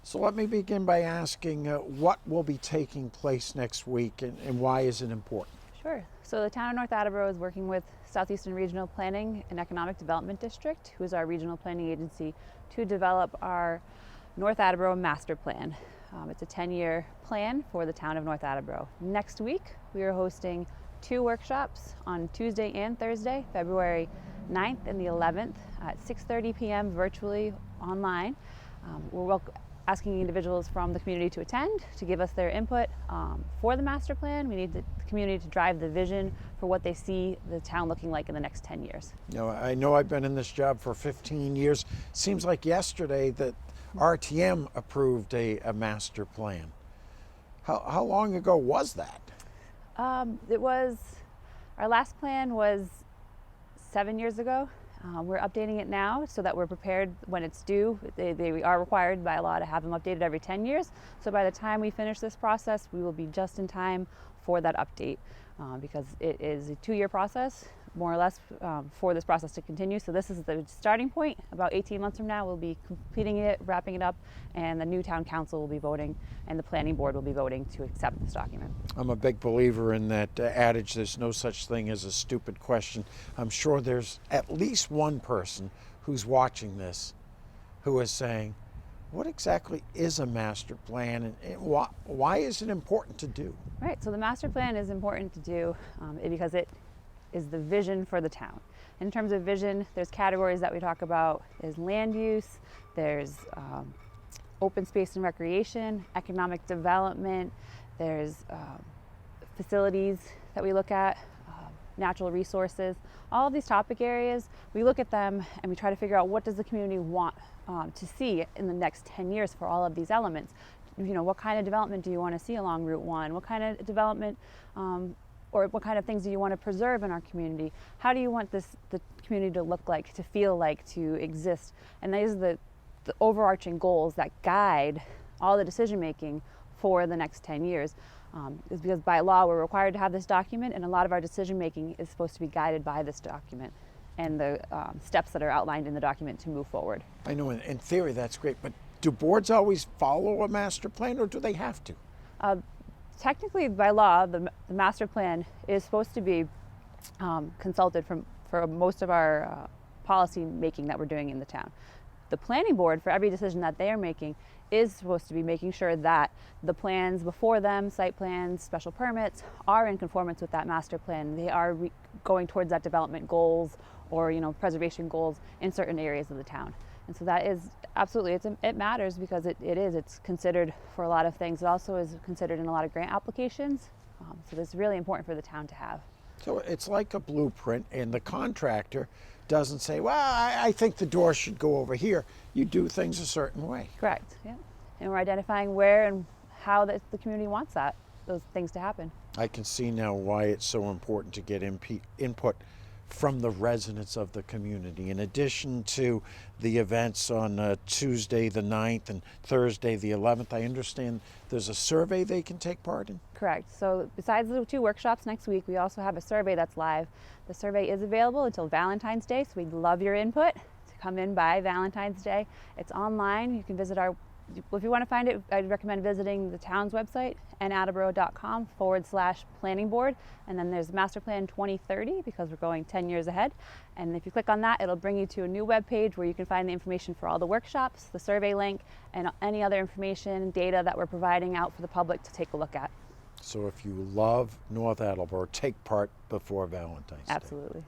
So let me begin by asking what will be taking place next week and why is it important? Sure. So the town of North Attleboro is working with Southeastern Regional Planning and Economic Development District, who is our regional planning agency, to develop our North Attleboro Master Plan. It's a 10-year plan for the town of North Attleboro. Next week, we are hosting 2 workshops on Tuesday and Thursday, February 9th and the 11th at 6:30 p.m. virtually online. We're asking individuals from the community to attend, to give us their input for the master plan. We need the community to drive the vision for what they see the town looking like in the next 10 years. I know I've been in this job for 15 years. Seems like yesterday that RTM approved a master plan. How long ago was that? Our last plan was 7 years ago. We're updating it now so that we're prepared when it's due. They are required by law to have them updated every 10 years. So by the time we finish this process, we will be just in time for that update because it is a 2-year process, more or less, for this process to continue. So this is the starting point. About 18 months from now, we'll be completing it, wrapping it up, and the new town council will be voting, and the planning board will be voting to accept this document. I'm a big believer in that adage, there's no such thing as a stupid question. I'm sure there's at least one person who's watching this who is saying, what exactly is a master plan and why is it important to do? Right, so the master plan is important to do because it is the vision for the town. In terms of vision, there's categories that we talk about. There's land use, there's open space and recreation, economic development, there's facilities that we look at, natural resources. All of these topic areas, we look at them and we try to figure out what does the community want to see in the next 10 years for all of these elements. You know, what kind of development do you want to see along Route 1? What kind of development or what kind of things do you want to preserve in our community? How do you want the community to look like, to feel like, to exist? And these are the overarching goals that guide all the decision making for the next 10 years. Is because by law we're required to have this document, and a lot of our decision making is supposed to be guided by this document and the steps that are outlined in the document to move forward. I know in theory that's great, but do boards always follow a master plan or do they have to? Technically, by law, the master plan is supposed to be consulted for most of our policy making that we're doing in the town. The planning board, for every decision that they are making, is supposed to be making sure that the plans before them, site plans, special permits, are in conformance with that master plan. They are going towards that development goals or preservation goals in certain areas of the town. And so that is absolutely, it matters because it's considered for a lot of things. It also is considered in a lot of grant applications. So it's really important for the town to have. So it's like a blueprint, and the contractor doesn't say, well, I think the door should go over here. You do things a certain way. Correct, yeah. And we're identifying where and how the community wants those things to happen. I can see now why it's so important to get input from the residents of the community. In addition to the events on Tuesday the 9th and Thursday the 11th, I understand there's a survey they can take part in? Correct. So besides the 2 workshops next week, we also have a survey that's live. The survey is available until Valentine's Day, so we'd love your input to come in by Valentine's Day. It's online. You can visit if you want to find it, I'd recommend visiting the town's website, nattleboro.com/planning board. And then there's Master Plan 2030 because we're going 10 years ahead. And if you click on that, it'll bring you to a new web page where you can find the information for all the workshops, the survey link, and any other information, data that we're providing out for the public to take a look at. So if you love North Attleboro, take part before Valentine's Day. Absolutely.